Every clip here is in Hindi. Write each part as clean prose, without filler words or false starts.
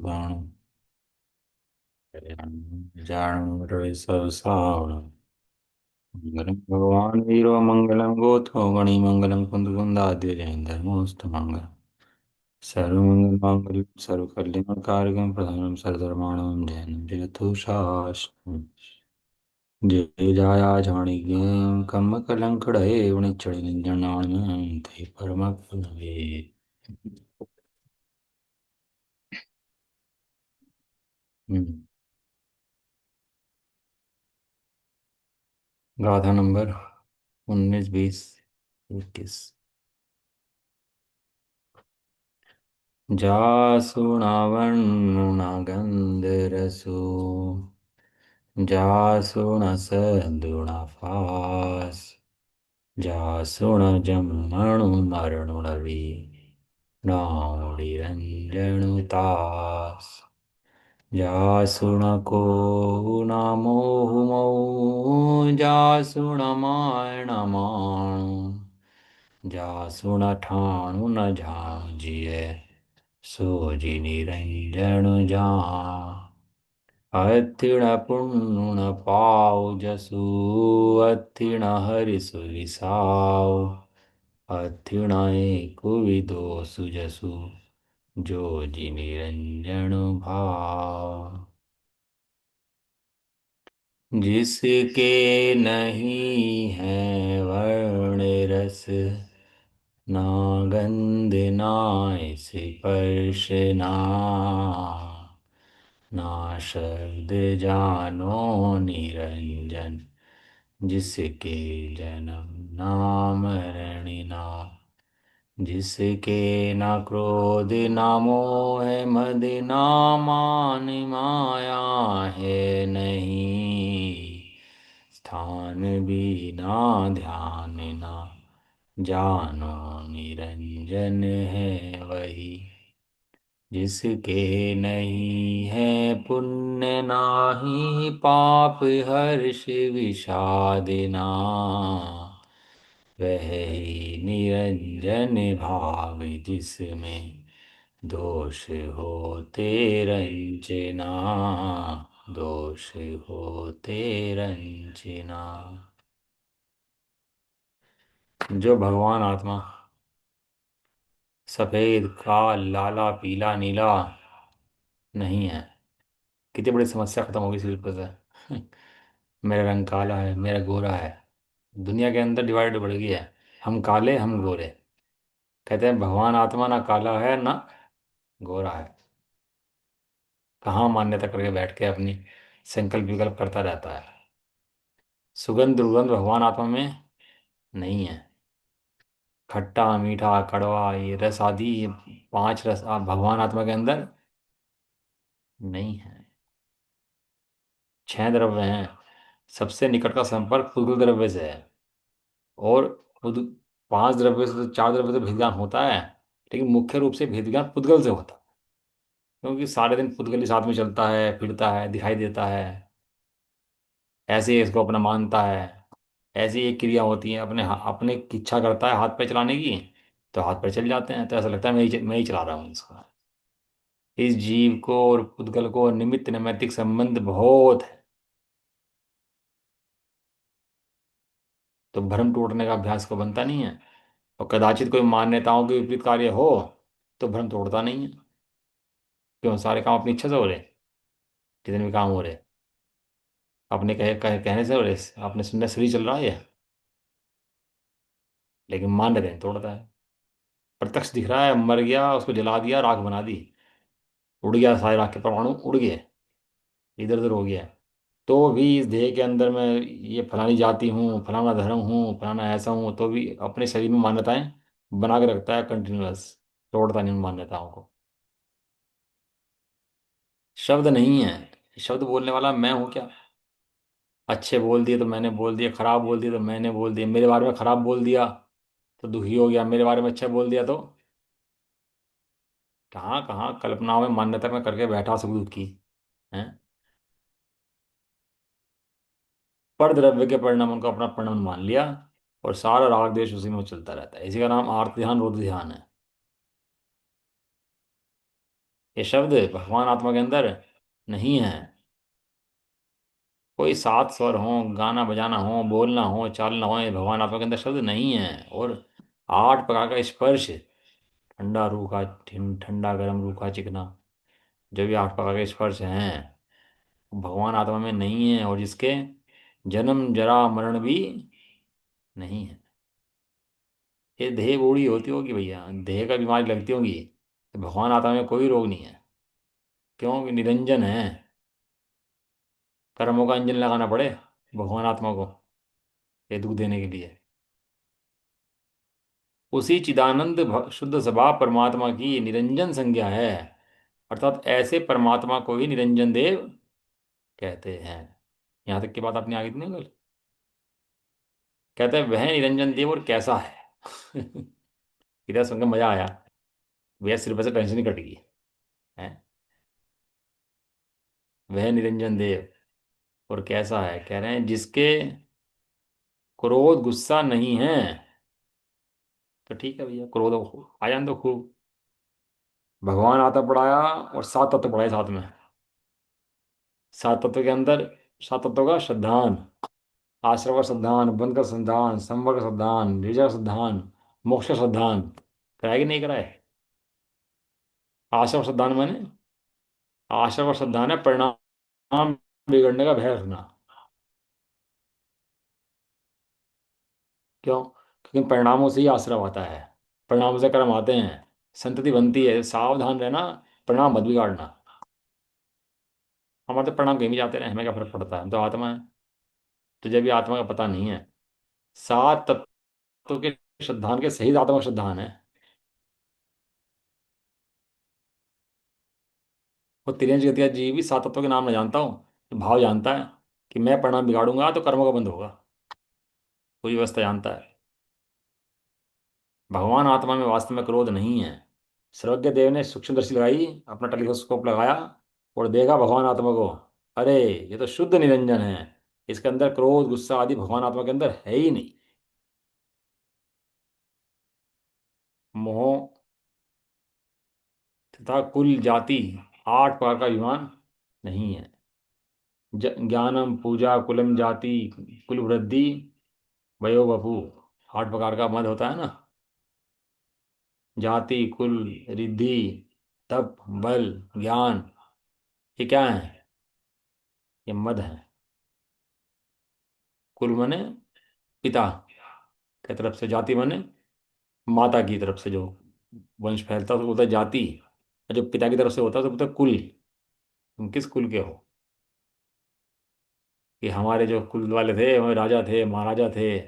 बाणु जाणु रवि सब सावण मंगलम भगवान वीरो मंगलम गोत्रो गणी मंगलम कुंद कुंदाद्य जयंत नमोस्तु मंगलम सर्वमंगल मांगल्यम सर्वकल्याण कारकम प्रधानम सर्वधर्माणां जयंती जयतु शास्त्रम् जय जया जानिके कम कलंकड़े उणिचड़े निंजनान ते परमक्लवे। गाथा नंबर 19, 20, 21। जासु नावण्णुना गन्धरसु जासु न सद्गुणफास जासु न जम्मणु मरणुणवी नाउडिरञ्जनुतास जासु न को न मोहुमौ जासु न मायणमाणु जासु न ठाणु न झांझिए सोजी निरंजन जा अत्थिण पुण्य न पाऊ जसु अत्थिण हरिसु विसाऊ अत्थिण एक विदो सुजसु जो जी निरंजन भाव जिसके नहीं है वर्ण रस ना गंध ना स्पर्श ना ना शब्द जानो निरंजन जिसके जन्म ना मरण ना जिसके ना क्रोध ना मोह मद ना मान माया है नहीं स्थान भी ना ध्यान ना जानो निरंजन है वही जिसके नहीं है पुण्य नाही पाप हर्ष विषाद ना वह ही निरंजन भाव जिसमें दोष होते रंजना दोष होते रंजना। जो भगवान आत्मा सफेद काल लाला पीला नीला नहीं है, कितनी बड़ी समस्या खत्म होगी सिर्फ से। मेरा रंग काला है, मेरा गोरा है। दुनिया के अंदर डिवाइड बढ़ गई है, हम काले हम गोरे। कहते हैं भगवान आत्मा ना काला है ना गोरा है। कहाँ मान्यता करके बैठ के अपनी संकल्प विकल्प करता रहता है। सुगंध दुर्गंध भगवान आत्मा में नहीं है। खट्टा मीठा कड़वा ये रस आदि ये पांच रस भगवान आत्मा के अंदर नहीं है। छह द्रव्य हैं। सबसे निकट का संपर्क पुद्गल द्रव्य से है। और पुद पांच द्रव्य से तो चार द्रव्य से भेद ज्ञान होता है, लेकिन मुख्य रूप से भेद ज्ञान पुद्गल से होता है। क्योंकि सारे दिन पुद्गल ही साथ में चलता है फिरता है दिखाई देता है, ऐसे ही इसको अपना मानता है। ऐसी एक क्रिया होती है, अपने की इच्छा करता है हाथ पैर चलाने की, तो हाथ पैर चल जाते हैं, तो ऐसा लगता है मैं ही चला रहा हूँ इसको। इस जीव को और पुद्गल को निमित्त नैमित्तिक संबंध बहुत है। तो भ्रम टूटने का अभ्यास को बनता नहीं है। और कदाचित कोई मान्यताओं के विपरीत कार्य हो तो भ्रम तोड़ता नहीं है। क्यों? सारे काम अपनी इच्छा से हो रहे, जितने भी काम हो रहे अपने कहने से हो रहे, अपने सुनने से ही चल रहा है ये। लेकिन मान रहे हैं तोड़ता है। प्रत्यक्ष दिख रहा है, मर गया उसको जला दिया राख बना दी, उड़ गया सारे राख के परमाणु उड़ गए, इधर उधर हो गया। तो भी इस देह के अंदर मैं ये फलानी जाति हूँ फलाना धर्म हूँ फलाना ऐसा हूँ, तो भी अपने शरीर में मान्यताएं बना के रखता है कंटिन्यूअस। तोड़ता नहीं उन मान्यताओं को। शब्द नहीं है। शब्द बोलने वाला मैं हूँ क्या? अच्छे बोल दिए तो मैंने बोल दिया, खराब बोल दिया तो मैंने बोल दिया। मेरे बारे में खराब बोल दिया तो दुखी हो गया, मेरे बारे में अच्छा बोल दिया तो कहाँ कहाँ कल्पनाओं में मान्यता में करके बैठा सुखदूत की है। पर द्रव्य के परिणाम उनको अपना परिणाम मान लिया, और सारा राग देश उसी में चलता रहता है। इसी का नाम आर्त ध्यान रुद्र ध्यान है। ये शब्द भगवान आत्मा के अंदर नहीं है। कोई सात स्वर हो, गाना बजाना हो, बोलना हो, चालना हो, ये भगवान आत्मा के अंदर शब्द नहीं है। और आठ प्रकार का स्पर्श, ठंडा रूखा, ठंडा गर्म रूखा चिकना, जो भी आठ प्रकार के स्पर्श हैं, वो भगवान आत्मा में नहीं है। और जिसके जन्म जरा मरण भी नहीं है। ये देह बूढ़ी होती होगी भैया, देह का बीमारी लगती होगी, तो भगवान आत्मा में कोई रोग नहीं है। क्योंकि निरंजन है। कर्मों का अंजन लगाना पड़े भगवान आत्मा को ये दुख देने के लिए। उसी चिदानंद शुद्ध स्वभाव परमात्मा की निरंजन संज्ञा है। अर्थात ऐसे परमात्मा को ही निरंजन देव कहते हैं। यहाँ तक की बात आपने आगे नहीं बोली। कहते हैं वह निरंजन देव और कैसा है। इधर सुनकर मजा आया। भैया सिर पर से टेंशन ही कट गई है। वह निरंजन देव और कैसा है, कह रहे हैं जिसके क्रोध गुस्सा नहीं है। तो ठीक है भैया, क्रोध आ जाने दो खूब। भगवान आता पढ़ाया और सात तत्व पढ़ाए साथ में। सात तत्व के अंदर, सात तत्वों का श्रद्धान, आश्रव का श्रद्धान, बंध का श्रद्धान, संवर का श्रद्धान, ऋजा का श्रद्धान, मोक्ष का श्रद्धान, कराए कि नहीं कराए। आश्रव श्रद्धान माने, आश्रव का श्रद्धान है परिणाम बिगड़ने का भय रखना। क्यों? क्योंकि परिणामों से ही आश्रव आता है। परिणामों से कर्म आते हैं, संतति बनती है। सावधान रहना, परिणाम मत बिगाड़ना। हमारे तो परिणाम कहीं भी जाते रहे, हमें क्या फर्क पड़ता है, हम तो आत्मा है। तुझे भी आत्मा का पता नहीं है। सात तत्वों के श्रद्धान के सही आत्मा का श्रद्धान है। वो तिरंज गतिया जी भी सात तत्वों के नाम न जानता हूँ, तो भाव जानता है कि मैं परिणाम बिगाड़ूंगा तो कर्मों का बंध होगा। पूरी व्यवस्था जानता है। भगवान आत्मा में वास्तव में क्रोध नहीं है। सर्वज्ञ देव ने सूक्ष्मदर्शी लगाई, अपना टेलीस्कोप लगाया और देखा भगवान आत्मा को। अरे, ये तो शुद्ध निरंजन है। इसके अंदर क्रोध गुस्सा आदि भगवान आत्मा के अंदर है ही नहीं। मोह तथा कुल जाति, आठ प्रकार का अभिमान नहीं है। ज्ञानम पूजा कुलम जाति, कुल वृद्धि, वयो बपू, आठ प्रकार का मद होता है ना। जाति, कुल, रिद्धि, तप, बल, ज्ञान, ये क्या है? ये मद है। कुल मने पिता की तरफ से, जाति मने माता की तरफ से जो वंश फैलता है उसको बोलता है जाति। और जो पिता की तरफ से होता है तो बोलता है कुल। तुम किस कुल के हो? कि हमारे जो कुल वाले थे, हमारे राजा थे, महाराजा थे।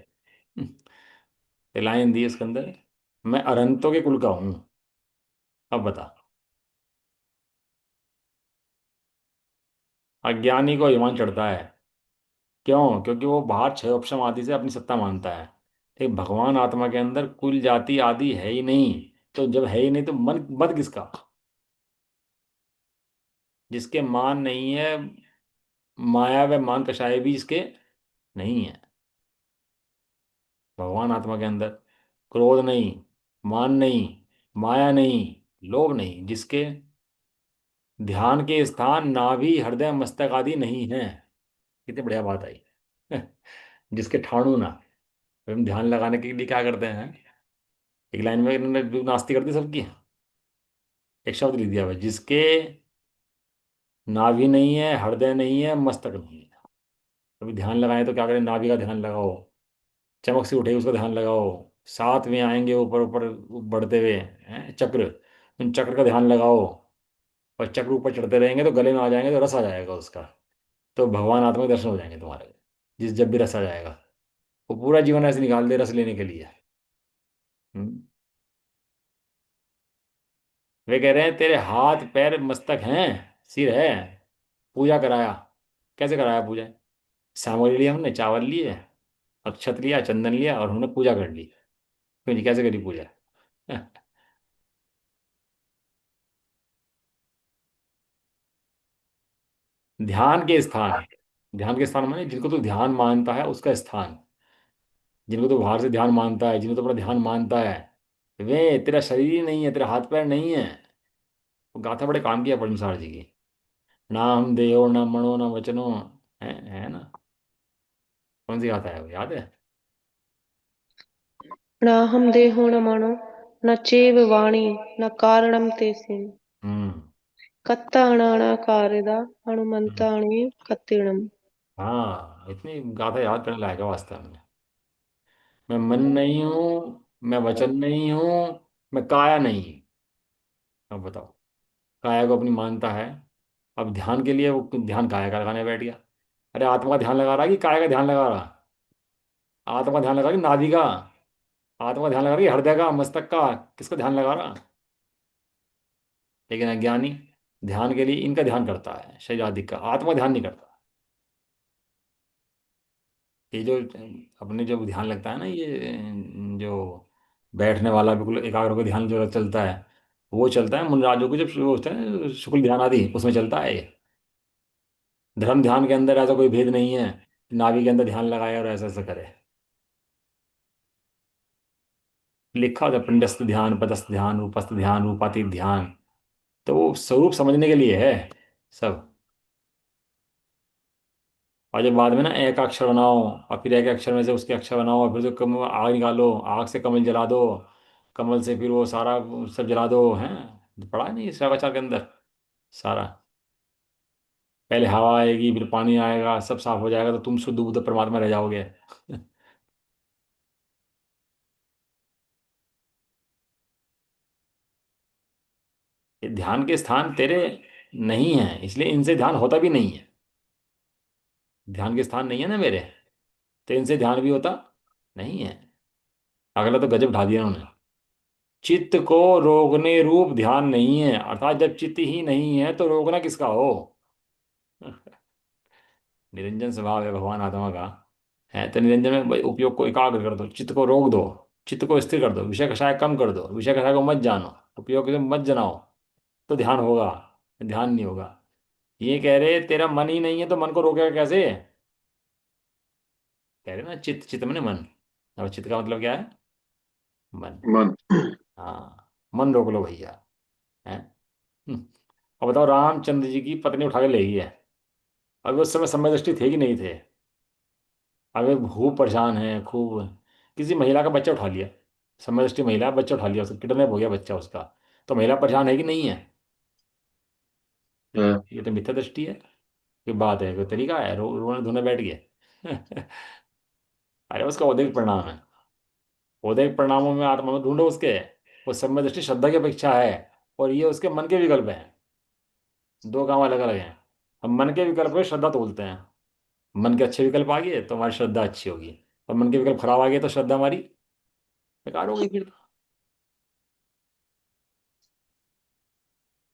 लाइन दी उसके अंदर, मैं अरंतों के कुल का हूं। अब बता। अज्ञानी को अभिमान चढ़ता है। क्यों? क्योंकि वो बाहर छह उपशम आदि से अपनी सत्ता मानता है। एक भगवान आत्मा के अंदर कुल जाति आदि है ही नहीं। तो जब है ही नहीं तो मन मत किसका? जिसके मान नहीं है, माया व मान कषाय भी जिसके नहीं है। भगवान आत्मा के अंदर क्रोध नहीं, मान नहीं, माया नहीं, लोभ नहीं, जिसके ध्यान के स्थान नाभि हृदय मस्तक आदि नहीं है। कितनी बढ़िया बात आई। जिसके ठाणु ना। हम ध्यान लगाने के लिए क्या करते हैं? एक लाइन में इन्होंने नास्ती कर दी सबकी। एक शब्द लिख दिया भाई, जिसके नाभि नहीं है, हृदय नहीं है, मस्तक नहीं है। कभी ध्यान लगाए तो क्या करें? नाभि का ध्यान लगाओ, चमक से उठेगी उसका ध्यान लगाओ। सात में आएंगे ऊपर ऊपर बढ़ते हुए हैं चक्र, उन चक्र का ध्यान लगाओ। और चक्र ऊपर चढ़ते रहेंगे तो गले में आ जाएंगे तो रस आ जाएगा उसका। तो भगवान आत्मा के दर्शन हो जाएंगे तुम्हारे। जिस जब भी रस आ जाएगा, वो पूरा जीवन ऐसे निकाल दे रस लेने के लिए। हम्म। वे कह रहे हैं तेरे हाथ पैर मस्तक हैं, सिर है, पूजा कराया। कैसे कराया पूजा? सामग्री लिया हमने, चावल लिए, अक्षत लिया, चंदन लिया और हमने पूजा कर ली। क्यों जी, कैसे करी पूजा? ध्यान के स्थान। ध्यान के स्थान माने जिनको तो ध्यान मानता है उसका स्थान। जिनको तो बाहर से ध्यान मानता है, जिनको तो अपना ध्यान मानता है, वे तेरा शरीर ही नहीं है, तेरा हाथ पैर नहीं है। वो गाथा बड़े काम की है परमिसार जी की। ना हम देहो न मणो न वचनो, है ना। कौन सी गाथा है वो, याद है? नाहं देहो न मनो न चैव वाणी न कारणं तेषु हम्म। कत्तानाकारिदा हम्म। हनुमन्तानि कत्तिणम्। हाँ, इतनी गाथा याद करने लायक है वास्तव में। मैं मन नहीं हूँ, मैं वचन नहीं हूँ, मैं काया नहीं। अब बताओ, काया को अपनी मानता है। अब ध्यान के लिए वो ध्यान काया का लगाने बैठ गया। अरे आत्मा का ध्यान लगा रहा है कि काया का ध्यान लगा रहा? आत्मा का ध्यान लगा रहा कि नाभि का? आत्मा का ध्यान लगा रहा कि हृदय का, मस्तक का? किसका ध्यान लगा रहा? लेकिन अज्ञानी ध्यान के लिए इनका ध्यान करता है, शरीर आदि का, आत्मा का ध्यान नहीं करता। ये जो अपने जो ध्यान लगता है ना, ये जो बैठने वाला बिल्कुल एकाग्र होकर ध्यान जो चलता है, वो चलता है मुनराजों को, जब वो होता है शुक्ल ध्यान आदि, उसमें चलता है ये। धर्म ध्यान के अंदर ऐसा कोई भेद नहीं है कि नाभि के अंदर ध्यान लगाए और ऐसा ऐसा करे। लिखा होता है पिंडस्थ ध्यान, पदस्थ ध्यान, रूपस्थ ध्यान, रूपातीत ध्यान। तो वो स्वरूप समझने के लिए है सब। और जब बाद में ना एक अक्षर बनाओ, और फिर एक अक्षर में से उसके अक्षर बनाओ, और फिर जो कम आग निकालो, आग से कमल जला दो, कमल से फिर वो सारा सब जला दो, हैं पढ़ा नहीं श्रावचार के अंदर सारा। पहले हवा आएगी, फिर पानी आएगा, सब साफ हो जाएगा, तो तुम शुद्ध बुद्ध परमात्मा रह जाओगे। ये ध्यान के स्थान तेरे नहीं है, इसलिए इनसे ध्यान होता भी नहीं है। ध्यान के स्थान नहीं है ना मेरे, तो इनसे ध्यान भी होता नहीं है। अगला तो गजब ढा दिया उन्होंने। चित्त को रोकने रूप ध्यान नहीं है, अर्थात जब चित्त ही नहीं है तो रोकना किसका हो? निरंजन स्वभाव है भगवान आत्मा का, है तो निरंजन में भाई उपयोग को एकाग्र कर दो, चित्त को रोक दो, चित्त को स्थिर कर दो, विषय कषाय कम कर दो, विषय कषाय को मत जानो, उपयोग से मत जनाओ, तो ध्यान होगा। ध्यान नहीं होगा। ये कह रहे तेरा मन ही नहीं है तो मन को रोकेगा कैसे? कह रहे ना चित्त, चित्त में मन। अब चित्त का मतलब क्या है? मन। मन। हाँ, मन रोक लो भैया, है। अब बताओ, रामचंद्र जी की पत्नी उठा के ले गई है। अब उस समय समय दृष्टि थे कि नहीं थे? अब ये खूब परेशान है खूब। किसी महिला का बच्चा उठा लिया, समय दृष्टि महिला, बच्चा उठा लिया, उसका किडनैप हो गया बच्चा उसका। तो महिला परेशान है कि नहीं है? हाँ। ये तो मिथ्या दृष्टि है। कोई बात है, कोई तरीका है, रोने धोने बैठ गए। अरे उसका औद्योगिक परिणाम है। औद्योगिक परिणामों में आत्मा में ढूंढो उसके। वो समय दृष्टि श्रद्धा की अपेक्षा है, और ये उसके मन के विकल्प हैं। दो काम अलग अलग हैं। हम मन के विकल्प को श्रद्धा तोलते हैं। मन के अच्छे विकल्प आ गए तो हमारी श्रद्धा अच्छी होगी, और मन के विकल्प खराब आ गए तो श्रद्धा हमारी बेकार हो गई फिर।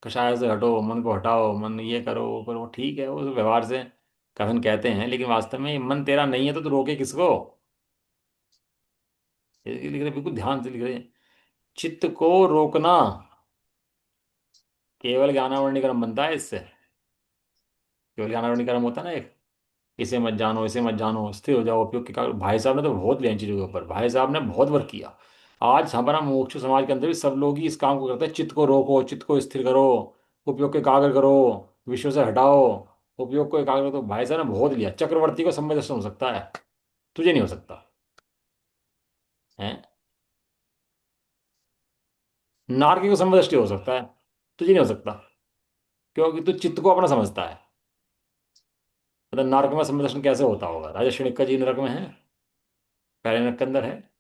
कषाय से हटो, मन को हटाओ, मन ये करो वो करो, ठीक है, वो व्यवहार से कथन कहते हैं, लेकिन वास्तव में ये मन तेरा नहीं है तो तू रोके किसको? ये लिख रहे, बिल्कुल ध्यान से लिख रहे हैं। चित्त को रोकना केवल ज्ञानावरणीकरण बनता है इससे। केवल ज्ञानावरणीकरण होता है ना एक, इसे मत जानो, इसे मत जानो, स्थिर हो जाओ, उपयोग के कारण। भाई साहब ने तो बहुत लिया इन चीज़ों के ऊपर, भाई साहब ने बहुत वर्क किया। आज हमारा मुमुक्षु समाज के अंदर भी सब लोग ही इस काम को करते हैं, चित्त को रोको, चित्त को स्थिर करो, उपयोग को एकाग्र करो, विषयों से हटाओ, उपयोग को एकाग्र करो। तो भाई साहब ने बहुत लिया। चक्रवर्ती को समय दर्शन हो सकता है, तुझे नहीं हो सकता है। नारकी को समय दृष्टि हो सकता है, तुझे नहीं हो सकता, क्योंकि तू चित्त को अपना समझता है। मतलब नारक में समय दर्शन कैसे होता होगा? राजा शनिका जी नरक में है, पहले नरक के अंदर है,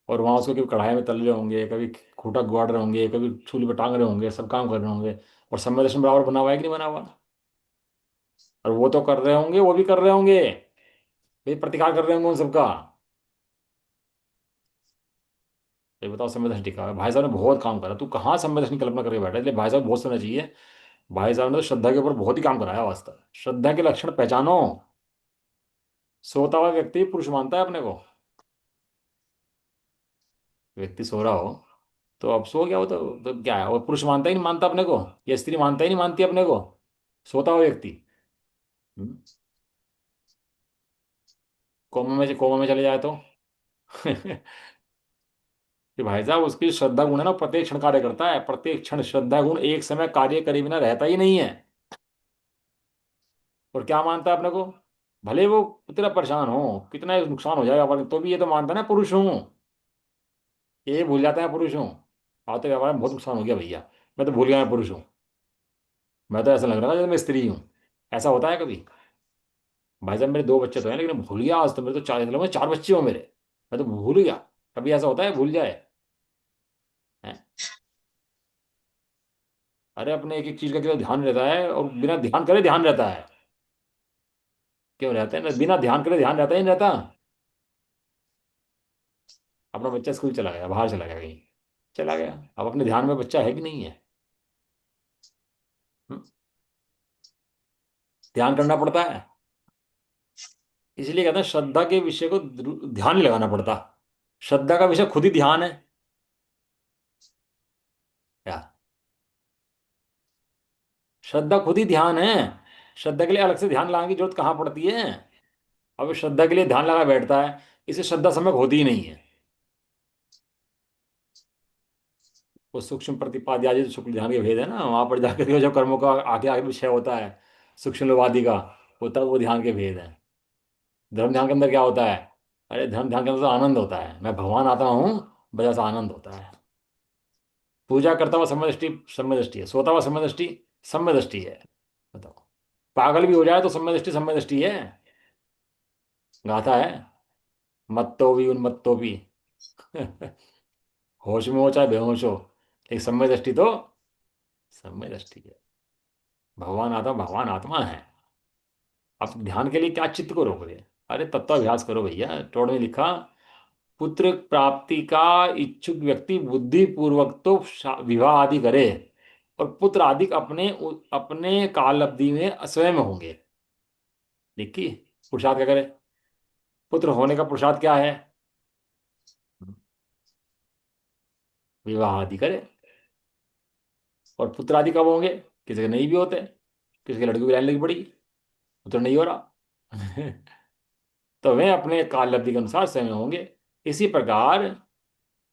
और वहां उसको कभी कढ़ाई में तल रहे होंगे, कभी खूंटा गुआड़ रहे होंगे, कभी चूल्हे पर टांग रहे होंगे, सब काम कर रहे होंगे, और समय दर्शन बराबर बना हुआ है कि नहीं बना हुआ? और वो तो कर रहे होंगे, वो भी कर रहे होंगे, वे प्रतिकार कर रहे होंगे उन सबका। ये बताओ, समय दर्शन टिका है? भाई साहब ने बहुत काम करा, तू कहाँ समय दर्शन की कल्पना करके बैठा है? इसलिए भाई साहब बहुत सुनना चाहिए। भाई साहब ने तो श्रद्धा के ऊपर बहुत ही काम कराया वास्तव में। श्रद्धा के लक्षण पहचानो। सोता हुआ व्यक्ति पुरुष मानता है अपने को। व्यक्ति सो रहा हो, तो अब सो गया हो तो क्या है, वो पुरुष मानता ही नहीं मानता अपने को, या स्त्री मानता ही नहीं मानती अपने को? सोता हुआ व्यक्ति। हम्म, कोमा में चले जाए तो। कि भाई साहब उसकी श्रद्धा गुण है ना, प्रत्येक क्षण कार्य करता है, प्रत्येक क्षण श्रद्धा गुण एक समय कार्य करे बिना रहता ही नहीं है। और क्या मानता है अपने को, भले वो कितना परेशान हो, कितना नुकसान हो जाएगा पर तो भी ये तो मानता है ना पुरुष हूं। ये भूल जाता है पुरुष हूँ, आते व्यापार में बहुत नुकसान हो गया भैया, मैं तो भूल गया मैं पुरुष हूँ। मैं तो ऐसा लग रहा था जैसे मैं स्त्री हूँ। ऐसा होता है कभी? भाई साहब मेरे दो बच्चे तो हैं लेकिन भूल गया आज, तो मेरे तो चार, मतलब चार बच्चे हो मेरे, मैं तो भूल गया। कभी ऐसा होता है भूल जाए? हैं? अरे अपने एक एक चीज का क्यों ध्यान रहता है, और बिना ध्यान करे ध्यान रहता है। क्यों रहता है ना, बिना ध्यान करे ध्यान रहता ही नहीं रहता। अपना बच्चा स्कूल चला गया, बाहर चला गया कहीं, चला गया, अब अपने ध्यान में बच्चा है कि नहीं है? हम्म, ध्यान करना पड़ता है। इसलिए कहते हैं श्रद्धा के विषय को ध्यान नहीं लगाना पड़ता। श्रद्धा का विषय खुद ही ध्यान है। क्या? श्रद्धा खुद ही ध्यान है। श्रद्धा के लिए अलग से ध्यान लगाने की जरूरत कहाँ पड़ती है? अब श्रद्धा के लिए ध्यान लगा बैठता है, इसे श्रद्धा सम्यक होती ही नहीं है। वो सूक्ष्म प्रतिपाद्य आदि जो शुक्ल ध्यान के भेद है ना, वहां पर जाकर के जो कर्मों का आगे आगे विषय होता है, सूक्ष्मवादी का होता है, वो ध्यान के भेद है। धर्म ध्यान के अंदर क्या होता है? अरे धर्म ध्यान के अंदर तो आनंद होता है, मैं भगवान आता हूँ, बजा से आनंद होता है। पूजा करता हुआ समय दृष्टि, समय दृष्टि है, सोता हुआ समय दृष्टि, समय दृष्टि है। बताओ, पागल भी हो जाए तो समय दृष्टि, समय दृष्टि है। गाता है, मत्तो भी उन्मत्तो भी होश में हो चाहे बेहोश हो, एक समय दृष्टि तो समय दृष्टि है। भगवान आत्मा है। आप ध्यान के लिए क्या चित्त को रोक रहे? अरे तत्वाभ्यास करो भैया, टोड में लिखा, पुत्र प्राप्ति का इच्छुक व्यक्ति बुद्धि पूर्वक तो विवाह आदि करे, और पुत्र आदि अपने अपने काल अवधि में स्वयं होंगे। देखिए, पुरुषार्थ क्या करे? पुत्र होने का पुरुषार्थ क्या है? विवाह आदि करे। और पुत्र आदि कब होंगे? किसी के नहीं भी होते, किसी के लड़की की लाइन लगी पड़ी, पुत्र नहीं हो रहा तो वे अपने काल अवधि के अनुसार स्वयं होंगे। इसी प्रकार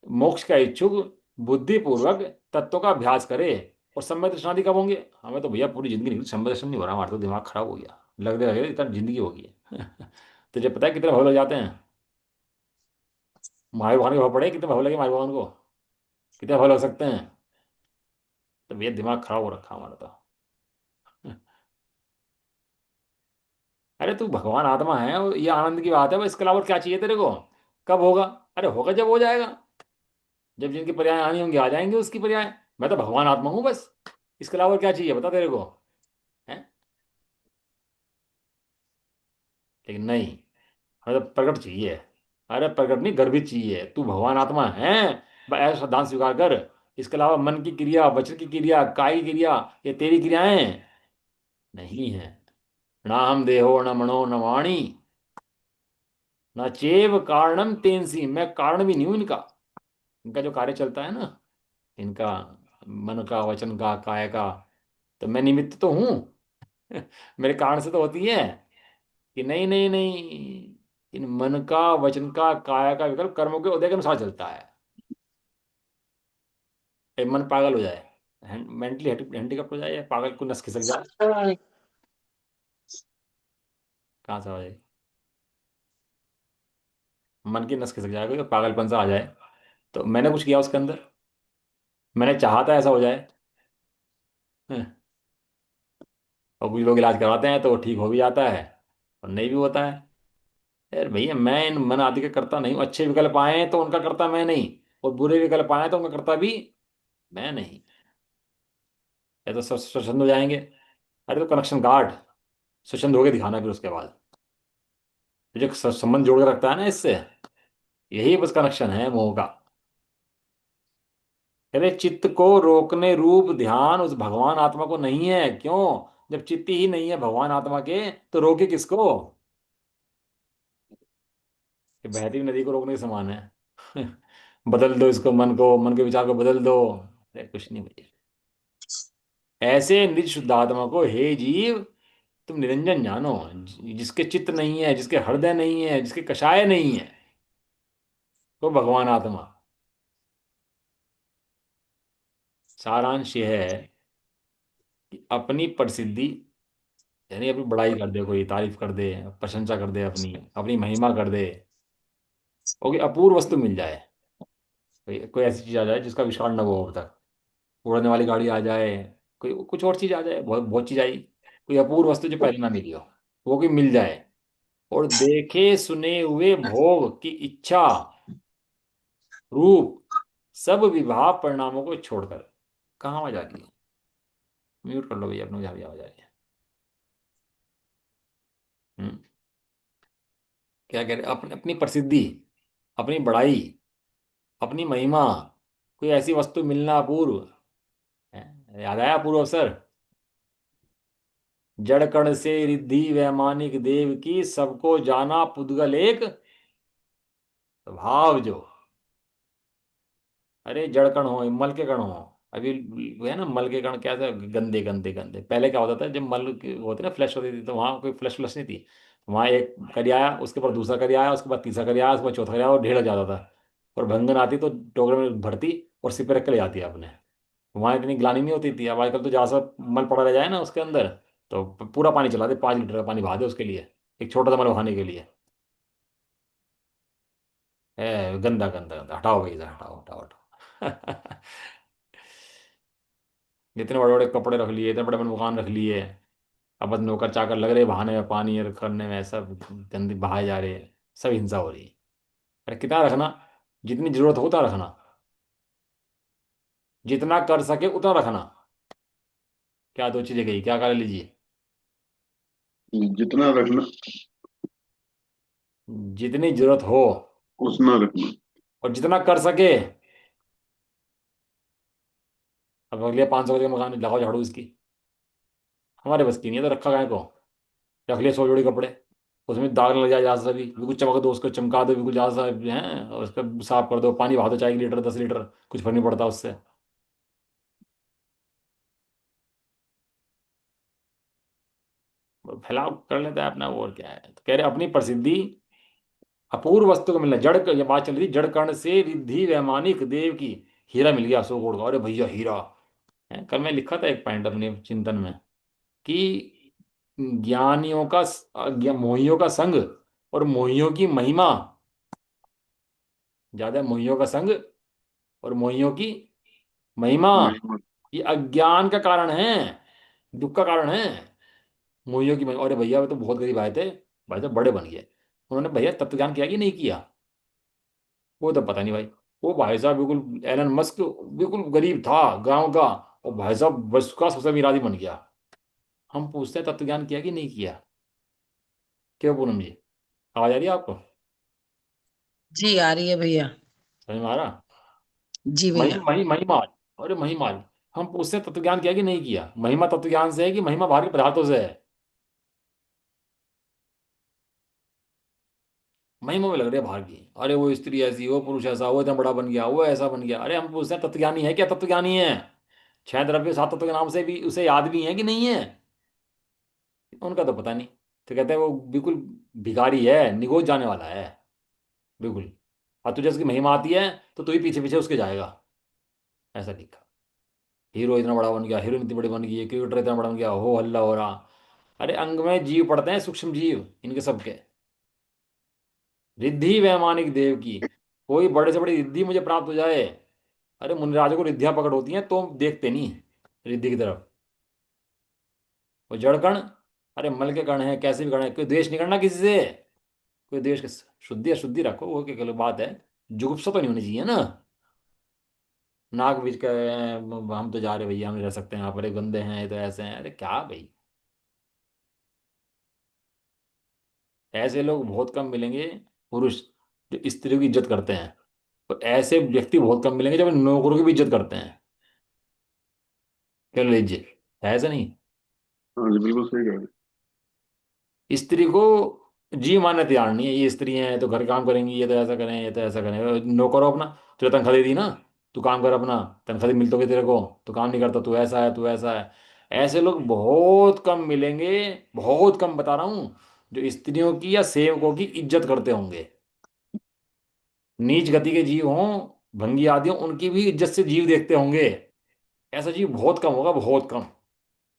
मोक्ष का इच्छुक बुद्धि पूर्वक तत्व का अभ्यास करे। और सम्यक दर्शनादि कब होंगे? हमें तो भैया पूरी जिंदगी निकली, सम्यक दर्शन नहीं हो रहा, हमारा तो दिमाग खराब हो गया, लग रहा है इतना जिंदगी होगी तुझे पता है कितने भाव लग जाते हैं? माए भगवान के भाव पड़े, कितने भाव लगे माए भगवान को? कितने भाव लग सकते हैं? तो भैया दिमाग खराब हो रखा हमारा तो अरे तू भगवान आत्मा है, और ये आनंद की बात है, बस इसके अलावा और क्या चाहिए तेरे को? कब होगा? अरे होगा जब हो जाएगा, जब जिनकी पर्याय आनी होंगी आ जाएंगे उसकी पर्याय। मैं तो भगवान आत्मा हूँ बस, इसके अलावा और क्या चाहिए बता तेरे को? है? लेकिन नहीं, हमें तो प्रकट चाहिए। अरे प्रकट नहीं, गर्भित चाहिए, तू भगवान आत्मा है, बस ऐसा सिद्धांत स्वीकार कर। इसके अलावा मन की क्रिया, वचन की क्रिया, काय की क्रिया, ये तेरी क्रियाएं नहीं है। ना हम देहो न मनो न वाणी, न चेव कारणम तेनसी, मैं कारण भी नहीं हूं इनका। इनका जो कार्य चलता है ना, इनका मन का, वचन का, काय का, तो मैं निमित्त तो हूं मेरे कारण से तो होती है। कि नहीं नहीं नहीं, इन मन का, वचन का, काया का विकल्प कर्मों के उदय के अनुसार चलता है। एक मन पागल हो जाए, मेंटली हैंडीकैप्ट हो जाए, या पागल को नस खिसक जाए, कहाँ से आ जाए? मन की नस खिसक जाएगा, तो पागलपन सा आ जाए, तो मैंने कुछ किया उसके अंदर? मैंने चाहा था ऐसा हो जाए? हैं? और कुछ लोग इलाज करवाते हैं तो वो ठीक हो भी जाता है, और नहीं भी होता है। यार भैया मैं इन मन आदि का करता नहीं हूँ, अच्छे विकल्प आए हैं तो उनका करता मैं नहीं, और बुरे विकल्प आए तो उनका करता भी मैं नहीं। या तो स्वच्छंद हो जाएंगे। अरे तो कनेक्शन गार्ड, स्वच्छंद होके दिखाना फिर उसके बाद, तो जो संबंध जोड़ के रखता है ना इससे, यही बस कनेक्शन है मोह का। अरे चित्त को रोकने रूप ध्यान उस भगवान आत्मा को नहीं है, क्यों? जब चित्त ही नहीं है भगवान आत्मा के, तो रोके किसको? कि बहती हुई नदी को रोकने के समान है बदल दो इसको, मन को, मन के विचार को बदल दो। अरे कुछ नहीं भैया, ऐसे निज शुद्धात्मा को हे जीव तुम निरंजन जानो, जिसके चित्त नहीं है, जिसके हृदय नहीं है, जिसके कषाय नहीं है, वो भगवान आत्मा। सारांश ये है कि अपनी प्रसिद्धि, यानी अपनी बड़ाई कर दे, कोई तारीफ कर दे, प्रशंसा कर दे, अपनी अपनी महिमा कर दे, ओके, अपूर्व वस्तु मिल जाए। कोई कोई ऐसी चीज आ जाए जिसका आविष्कार न हो अब तक, उड़ने वाली गाड़ी आ जाए, कोई कुछ और चीज आ जाए, बहुत बहुत चीज आई, कोई अपूर्व वस्तु जो पहले ना मिली हो, वो कोई मिल जाए, और देखे सुने हुए भोग की इच्छा, रूप, सब विवाह परिणामों को छोड़कर, कहाँ आवाज आ रही है? म्यूट कर लो भैया अपने, जहाँ भी आवाज आ रही है। हम्म, क्या कह रहे, अपनी अपनी प्रसिद्धि, अपनी बड़ाई, अपनी महिमा, कोई ऐसी वस्तु मिलना अपूर्व है। याद आया अपूर्व अवसर? जड़ कण से रिद्धि वैमानिक देव की, सबको जाना पुद्गल एक भाव जो। अरे जड़ कण हो, मल के कण हो, अभी वो है ना, मल के कण क्या था, गंदे गंदे गंदे। पहले क्या होता था, जब मल होती ना फ्लैश होती थी, तो वहां कोई फ्लैश फ्लैश नहीं थी, वहां एक करी आया, उसके बाद दूसरा करी आया, उसके बाद तीसरा करी आया, उसके बाद चौथा करी आया, और ढेर लग जाता था। और भंगन आती तो टोकरे में भरती और सिर पे रख के ले जाती है अपने। वहां इतनी ग्लानी नहीं होती थी। अब आजकल तो जहाँ सब मल पड़ा रह जाए ना उसके अंदर, तो पूरा पानी चला दे, 5 लीटर का पानी बहा दे उसके लिए, एक छोटा सा मल बहाने के लिए। गंदा गंदा गंदा, हटाओ भैया, हटाओ हटाओ हटाओ। इतने बड़े बड़े कपड़े रख लिए, इतने बड़े बड़े मकान रख लिए, अब बस नौकर चाकर लग रहे बहाने में, पानी और करने में, सब गंदे बहाए जा रहे हैं, सब हिंसा हो रही है। अरे कितना रखना, जितनी जरूरत हो उतना रखना, जितना कर सके उतना रखना। क्या दो चीजें गई, क्या कर लीजिए? जितना रखना जितनी जरूरत हो उतना रखना। और जितना कर सके। अब अगले 500 के मकान में लगाओ झाड़ू इसकी, हमारे बस की नहीं है तो रखा गाय को। रख लिए 100 जोड़ी कपड़े, उसमें दाग न लग जाए, जहाँ से भी बिल्कुल चमक दो उसको, चमका दो बिल्कुल, जहाँ से है, और उसका साफ कर दो, पानी बहा दो, चाहे 1 लीटर 10 लीटर, कुछ फर्क नहीं पड़ता उससे। फैलाव कर लेता है अपना, वो और क्या है। तो कह रहे अपनी प्रसिद्धि, अपूर्व वस्तु को मिलना, ये बात चल रही थी, जड़ कर्ण से रिद्धि वैमानिक देव की, हीरा मिल गया 100 करोड़ का, अरे भैया हीरा है। कल मैं लिखा था एक पॉइंट अपने चिंतन में कि ज्ञानियों का मोहियों का संग और मोहियों की महिमा, ज्यादा मोहियों का संग और मोहियों की महिमा, महिमा। ये अज्ञान का कारण है, दुख का कारण है। मोहियों की महिमा, अरे भैया वो तो बहुत गरीब आए थे, भाई साहब बड़े बन गए। उन्होंने भैया तत्व ज्ञान किया कि नहीं किया, वो तो पता नहीं भाई। वो भाई साहब बिल्कुल एलन मस्क, बिल्कुल गरीब था गांव का, और भाई साहब बस का सबसे अमीर आदमी बन गया। हम पूछते हैं तत्व ज्ञान किया कि नहीं किया? क्यों पूनम जी, आवाज आ रही है आपको? जी आ रही है भैया। समझ में आ रहा? जी भैया। महिमाल, अरे महिमाल, हम पूछते हैं तत्व ज्ञान किया कि नहीं किया? महिमा तत्व ज्ञान से है कि महिमा बाहर के पदार्थों से है? महिमा में लग रही है बाहर की, अरे वो स्त्री ऐसी, वो पुरुष ऐसा, वो इतना बड़ा बन गया, वो ऐसा बन गया। अरे हम पूछते हैं तत्वज्ञानी है क्या? तत्वज्ञानी है, 6 द्रव्य 7 तत्व के नाम से भी उसे याद भी है कि नहीं है? उनका तो पता नहीं। तो कहते हैं वो बिल्कुल भिखारी है, निगोज जाने वाला है, बिल्कुल। और तुझे उसकी महिमा आती है तो तू ही पीछे पीछे उसके जाएगा, ऐसा लिखा। हीरो इतना बड़ा बन गया, हीरोइन इतनी बड़ी बन गई, क्रिकेटर इतना बड़ा बन गया, हो हल्ला हो रहा। अरे अंग में जीव पड़ते हैं, सूक्ष्म जीव इनके सबके। रिद्धि वैमानिक देव की, कोई बड़े से बड़ी रिद्धि मुझे प्राप्त हो जाए, अरे मुनिराजों को रिद्धियां प्रकट होती हैं तो देखते नहीं रिद्धि की तरफ। वो जड़ कण, अरे मल के कण है, कैसे भी कण है, कोई द्वेष नहीं करना किसी से, कोई देश के, शुद्धि अशुद्धि रखो, वो क्या गलत बात है। जुगुप्सा तो नहीं होनी चाहिए ना, नाक बीच के हम तो जा रहे भैया, हम नहीं रह सकते हैं यहाँ पर, ये गंदे हैं, ये तो ऐसे हैं, अरे क्या भाई। ऐसे लोग बहुत कम मिलेंगे, पुरुष जो स्त्रियों की इज्जत करते हैं, और ऐसे व्यक्ति बहुत कम मिलेंगे जो अपने नौकरों की भी इज्जत करते हैं। क्या लीजिए, है ऐसा नहीं? हाँ जी, बिल्कुल सही कह रहे स्त्री को जी मानने तैयार नहीं है, ये स्त्री हैं तो घर काम करेंगी, ये तो ऐसा करें, ये तो ऐसा करें। नौकरो अपना, तुझे तनख्वाह दे दी ना, तू काम कर अपना, तनख्वाह मिलती होगी तेरे को, तू काम नहीं करता, तू ऐसा है, तू ऐसा है। ऐसे लोग बहुत कम मिलेंगे, बहुत कम बता रहा हूँ, जो स्त्रियों की या सेवकों की इज्जत करते होंगे। नीच गति के जीव हों, भंगी आदि हों, उनकी भी इज्जत से जीव देखते होंगे। ऐसा जीव बहुत कम होगा, बहुत कम।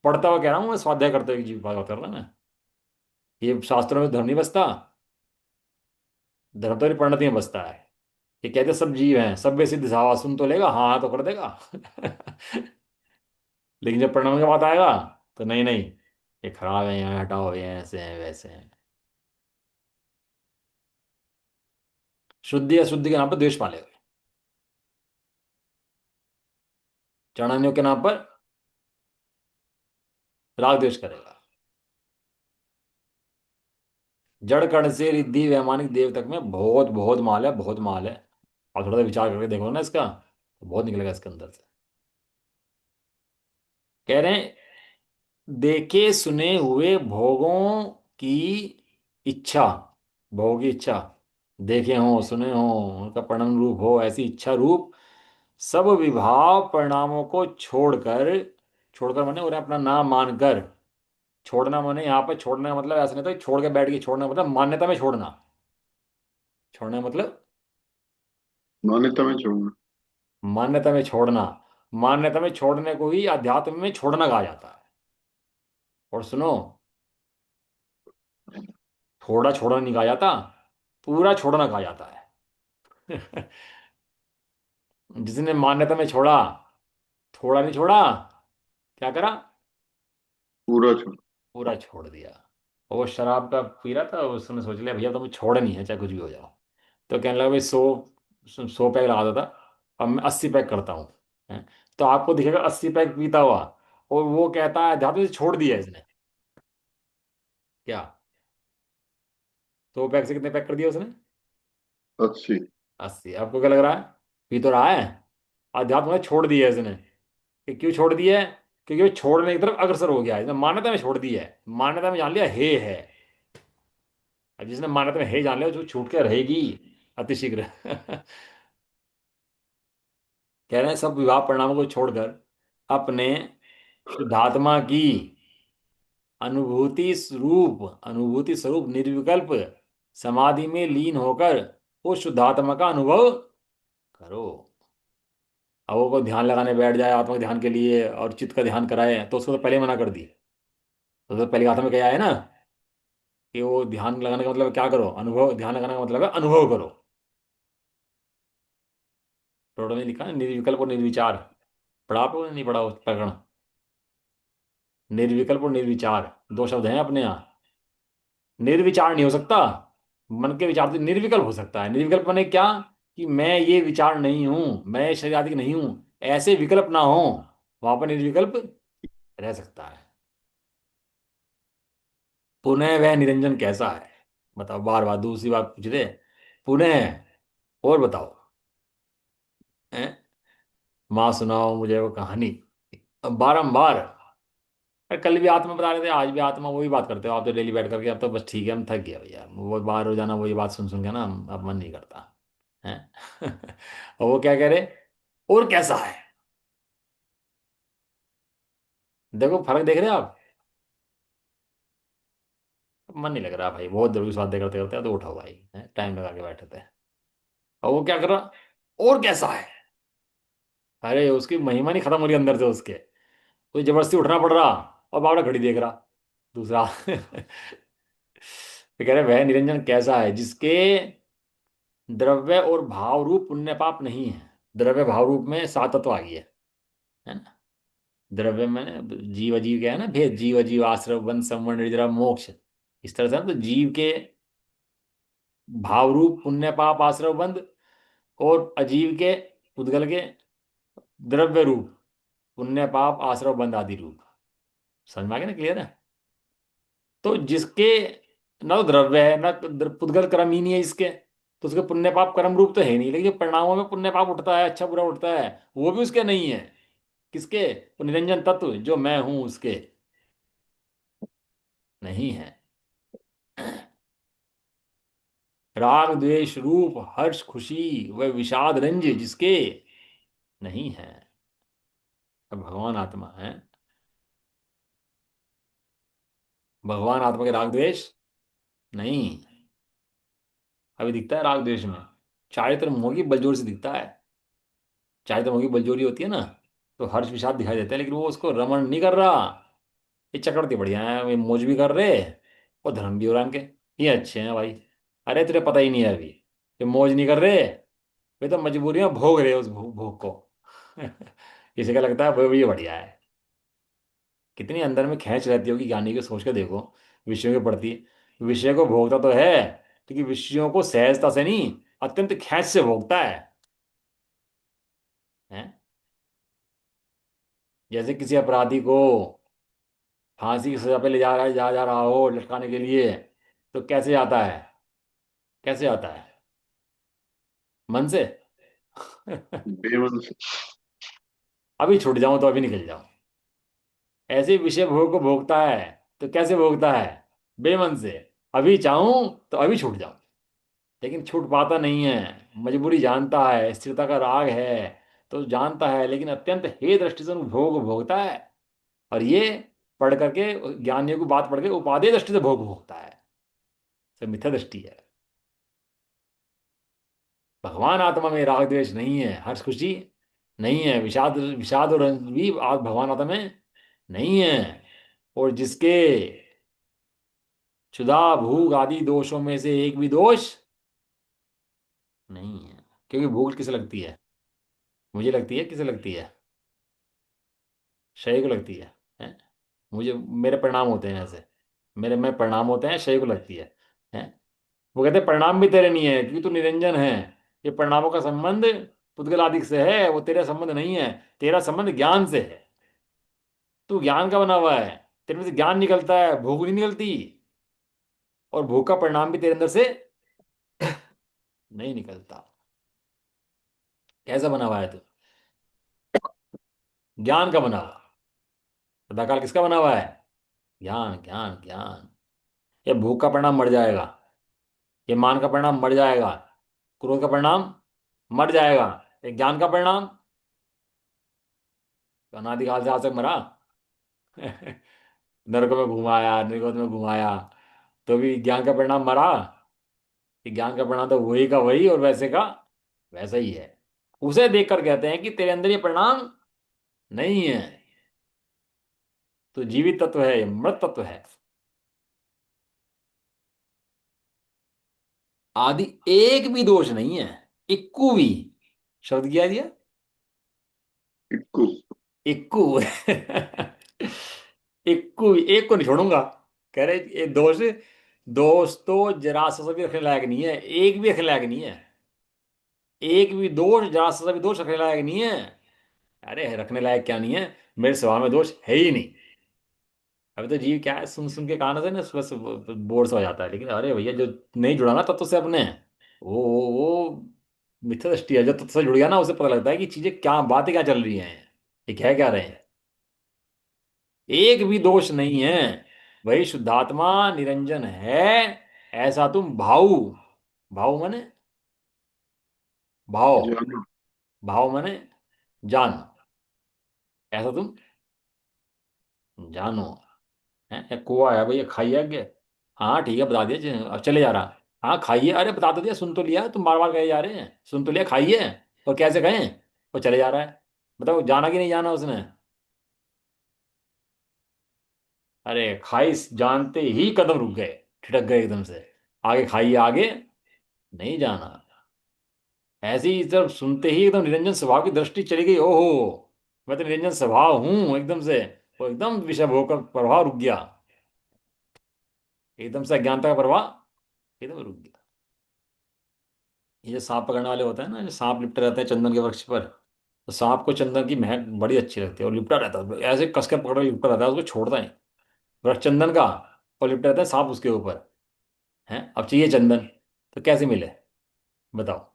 पढ़ता हुआ कह रहा हूँ मैं, स्वाध्याय करते हुए जीव की बात कर रहा ना। ये शास्त्रों में धर्म नहीं बसता। धर्म तो परिणति में बसता है। ये कहते सब जीव हैं, सब में सिद्ध सावा, सुन तो लेगा, हाँ हाँ तो कर देगा। लेकिन जब परिणाम की बात आएगा तो नहीं नहीं, ये खराब है, यहाँ हटाओ, ये ऐसे हैं वैसे हैं। शुद्धि अशुद्धि के नाम पर द्वेष पालेगा। चाणक्यों के नाम पर राग द्वेष करेगा। जड़ कण से रिद्धि वैमानिक देव तक में बहुत बहुत माल है, बहुत माल है। और थोड़ा सा विचार करके देखो ना इसका, तो बहुत निकलेगा इसके अंदर से। कह रहे हैं, देखे सुने हुए भोगों की इच्छा, भोग की इच्छा, देखे हो सुने हो, उनका परिणाम रूप हो, ऐसी इच्छा रूप सब विभाव परिणामों को छोड़कर, छोड़कर माने उन्हें अपना नाम मानकर, छोड़ना माने यहाँ पे छोड़ने का मतलब ऐसा नहीं था कि छोड़ के बैठ गए, छोड़ना मतलब मान्यता में छोड़ना। छोड़ना मतलब मान्यता में छोड़ना। मान्यता में छोड़ना। मान्यता में छोड़ने को ही अध्यात्म में छोड़ना कहा जाता है। और सुनो, थोड़ा छोड़ना नहीं कहा जाता, पूरा छोड़ना कहा जाता है। जिसने मान्यता में छोड़ा, थोड़ा नहीं छोड़ा, क्या करा, पूरा छोड़। पूरा छोड़ दिया। और वो शराब का पी रहा था, उसने सोच लिया भैया तुम्हें छोड़नी है चाहे कुछ भी हो जाओ। तो कहने लगा भाई 100 पैक लगा था, अब मैं 80 पैक करता हूँ। हैं? तो आपको दिखेगा 80 पैक पीता हुआ, और वो कहता है अध्यात्म से छोड़ दिया इसने। क्या, 100 पैक से कितने पैक कर दिया उसने? 80। 80। आपको क्या लग रहा है, पी तो रहा है, अध्यात्म ने छोड़ दिया इसने। कि क्यों छोड़ दिया है? क्योंकि वो छोड़ने की तरफ अग्रसर हो गया है, इसने मान्यता में छोड़ दिया है, मान्यता में जान लिया हे है। अब जिसने मान्यता में हे जान लिया जो छूट के रहेगी अतिशीघ्र। कह रहे हैं सब विवाह परिणामों को छोड़कर अपने शुद्धात्मा की अनुभूति स्वरूप निर्विकल्प समाधि में लीन होकर उस शुद्धात्मा का अनुभव करो। अब वो कोई ध्यान लगाने बैठ जाए आत्मा के ध्यान के लिए और चित्त का ध्यान कराए, तो उसको तो पहले मना कर दी। तो पहली गाथा में क्या है ना, कि वो ध्यान लगाने का मतलब क्या करो, अनुभव, ध्यान लगाने का मतलब है अनुभव करो। टोटो ने लिखा है निर्विकल्प और निर्विचार। पढ़ा आपको नहीं पढ़ा उस प्रकरण? निर्विकल्प और निर्विचार दो शब्द हैं अपने यहाँ। निर्विचार नहीं हो सकता, मन के विचार तो निर्विकल्प हो सकता है। निर्विकल्प माने क्या, कि मैं ये विचार नहीं हूं, मैं शरीर आदि नहीं हूं, ऐसे विकल्प ना हो, वहां पर निर्विकल्प रह सकता है। पुनः वह निरंजन कैसा है? बताओ, बार बार दूसरी बात पूछ रहे, पुनः, और बताओ। हैं? माँ सुनाओ मुझे वो कहानी। अब बारंबार, अरे कल भी आत्मा बता रहे थे, आज भी आत्मा, वही बात करते हो आप तो डेली बैठ करके। अब तो बस ठीक है, हम थक गया भैया, वो बाहर रोजाना वही बात सुन सुन के ना, अब मन नहीं करता है। और वो क्या कह रहे, और कैसा है? देखो फर्क देख रहे हो आप? मन नहीं लग रहा भाई, बहुत देर की बातें करते करते, तो उठाओ भाई, टाइम लगा के बैठे थे। और वो क्या कर रहा, और कैसा है? अरे उसकी महिमा नहीं खत्म हो रही अंदर से उसके, कोई जबरदस्ती उठना पड़ रहा, और बावड़ा घड़ी देख रहा दूसरा। तो कह रहे वह निरंजन कैसा है जिसके द्रव्य और भाव रूप पुण्य पाप नहीं है। द्रव्य भाव रूप में सात तत्व आ गई है ना। द्रव्य में जीव अजीव क्या है ना, भेद, जीव अजीव, आश्रव, बंध, संवर्ण, निद्रा, मोक्ष। इस तरह से ना, तो जीव के भाव रूप पुण्य पाप आश्रव बंध, और अजीव के, पुद्गल के द्रव्य रूप पुण्य पाप आश्रव बंध आदि रूप। समझ में आ गया ना, क्लियर है? तो जिसके ना तो द्रव्य है ना पुद्गल कर्म ही नहीं है इसके, तो उसके पुण्य पाप कर्म रूप तो है नहीं। लेकिन जो परिणामों में पुण्य पाप उठता है, अच्छा बुरा उठता है, वो भी उसके नहीं है। किसके? वो निरंजन तत्व जो मैं हूं उसके नहीं है। राग द्वेष रूप हर्ष खुशी व विषाद रंज जिसके नहीं है। अब भगवान आत्मा है, भगवान आत्मा के राग द्वेष नहीं। अभी दिखता है राग द्वेष में, चारित्र मोह की बलजोर से दिखता है। चारित्र मोह की बलजोरी होती है ना, तो हर्ष विषाद दिखाई देते हैं, लेकिन वो उसको रमण नहीं कर रहा। ये चक्रवर्ती बढ़िया है, ये मौज भी कर रहे और धर्म भी हो रहा है इनके। ये अच्छे हैं भाई। अरे तुझे पता ही नहीं है अभी, ये मौज नहीं कर रहे, वे तो मजबूरी में भोग रहे हैं उस भोग को। किसी का लगता है वो ये बढ़िया है। कितनी अंदर में खींच रहती होगी ज्ञानी की, सोच के देखो। विषयों के प्रति, विषय को भोगता तो है, लेकिन विषयों को सहजता से नहीं, अत्यंत खींच से भोगता है? जैसे किसी अपराधी को फांसी की सजा पे ले जा रहा हो लटकाने के लिए, तो कैसे आता है? कैसे आता है? मन से। बेमन से। अभी छूट जाऊं तो अभी निकल जाऊं। ऐसे ही विषय भोग को भोगता है, तो कैसे भोगता है? बेमन से। अभी चाहूं तो अभी छूट जाऊं, लेकिन छूट पाता नहीं है। मजबूरी जानता है, स्थिरता का राग है, तो जानता है, लेकिन अत्यंत हे दृष्टि से उन भोग को भोगता है। और ये पढ़ करके, ज्ञानियों की बात पढ़ के उपादेय दृष्टि से भोग भोगता है। तो मिथ्या दृष्टि है। भगवान आत्मा में राग द्वेष नहीं है, हर्ष खुशी नहीं है, विषाद विषाद और रंज भी भगवान आत्मा में नहीं है। और जिसके क्षुधा भूख आदि दोषों में से एक भी दोष नहीं है। क्योंकि भूख किसे लगती है? मुझे लगती है, किसे लगती है? शरीर को लगती है? मुझे, मेरे परिणाम होते हैं ऐसे, मेरे में परिणाम होते हैं, शरीर को लगती है? वो कहते हैं परिणाम भी तेरे नहीं है, क्योंकि तू निरंजन है। ये परिणामों का संबंध पुद्गल आदि से है, वो तेरा संबंध नहीं है। तेरा संबंध ज्ञान से है। तू ज्ञान का बना हुआ है, तेरे में से ज्ञान निकलता है, भूख नहीं निकलती। और भूख का परिणाम भी तेरे अंदर से नहीं निकलता। कैसा बना हुआ है तू? ज्ञान का बना हुआ। सदाकाल किसका बना हुआ है? ज्ञान ज्ञान ज्ञान। ये भूख का परिणाम मर जाएगा, ये मान का परिणाम मर जाएगा, क्रोध का परिणाम मर जाएगा। ये ज्ञान का परिणाम अनादिकाल से आज तक मरा। नरक में घुमाया, निगोद में घुमाया, तो भी ज्ञान का परिणाम मरा। कि ज्ञान का परिणाम तो वही का वही और वैसे का वैसा ही है। उसे देखकर कहते हैं कि तेरे अंदर ये परिणाम नहीं है, तो जीवित तत्व है, ये मृत तत्व है। आदि एक भी दोष नहीं है, इक्कू भी। शब्द क्या दिया? इक्कू। इक्कू। इक्कू भी, एक को नहीं छोड़ूंगा। कह रहे ये दोष, दोष तो जरा सा भी रखने लायक नहीं है, एक भी रखने लायक नहीं है। एक भी दोष, जरा सा भी दोष रखने लायक नहीं है। अरे रखने लायक क्या नहीं है, मेरे स्वभाव में दोष है ही नहीं। अभी तो जीव क्या है, सुन सुन के कान से ना बस बोर सा हो जाता है। लेकिन अरे भैया, जो नहीं जुड़ा ना तत्व से अपने, वो मिथ्या दृष्टि है। जो तत्व से जुड़ गया ना, उसे पता लगता है कि चीजें क्या, बातें क्या चल रही हैं, ये कह क्या रहे हैं। एक भी दोष नहीं है, वही शुद्धात्मा निरंजन है। ऐसा तुम भाऊ, भाव माने भाव, जानो। भाव माने जान, ऐसा तुम जानो। है कुआ है भैया, खाइए आगे। हाँ ठीक है, बता दिया अब चले जा रहा। हाँ खाइए, अरे बता तो दिया, सुन तो लिया, तुम बार बार कहे जा रहे हैं, सुन तो लिया, खाइए। और कैसे कहें? वो चले जा रहा है। बताओ जाना कि नहीं जाना उसने? अरे खाई जानते ही कदम रुक गए, ठिठक गए एकदम से। आगे खाइए, आगे नहीं जाना। ऐसे ही जब सुनते ही एकदम निरंजन स्वभाव की दृष्टि चली गई, ओहो मैं तो निरंजन स्वभाव हूं एकदम से। वो एकदम विषय भोग का प्रभाव रुक गया, एकदम से अज्ञानता का प्रवाह एकदम रुक गया। ये जो सांप पकड़ने वाले होते हैं ना, जो सांप लिपटे रहते हैं चंदन के वृक्ष पर, तो सांप को चंदन की महक बड़ी अच्छी लगती है, और लिपटा रहता है ऐसे कस के पकड़ के लिपटा रहता है, उसको छोड़ता नहीं। वृक्ष चंदन का, और लिपटा रहता है सांप उसके ऊपर। है, अब चाहिए चंदन, तो कैसे मिले बताओ?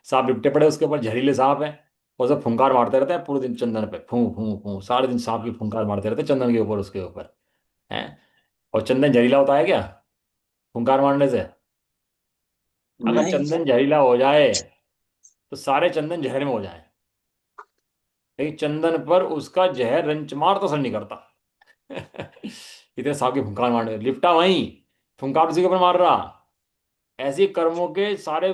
सांप लिपटे पड़े उसके ऊपर, जहरीले सांप है, और सब फुंकार मारते रहते हैं पूरे दिन चंदन पे, फूं फूं फूं सारे दिन सांप की फुंकार मारते रहते हैं चंदन के ऊपर, उसके ऊपर। है, और चंदन जहरीला होता है क्या फुंकार मारने से? अगर नहीं। नहीं। चंदन जहरीला हो जाए, तो सारे चंदन जहर में हो जाए, लेकिन चंदन पर उसका जहर रंच मार तो असर नहीं करता। इतने सांप की फुंकार मारने, लिपटा वहीं, फुंकार उसी के ऊपर मार रहा। ऐसे ही कर्मों के सारे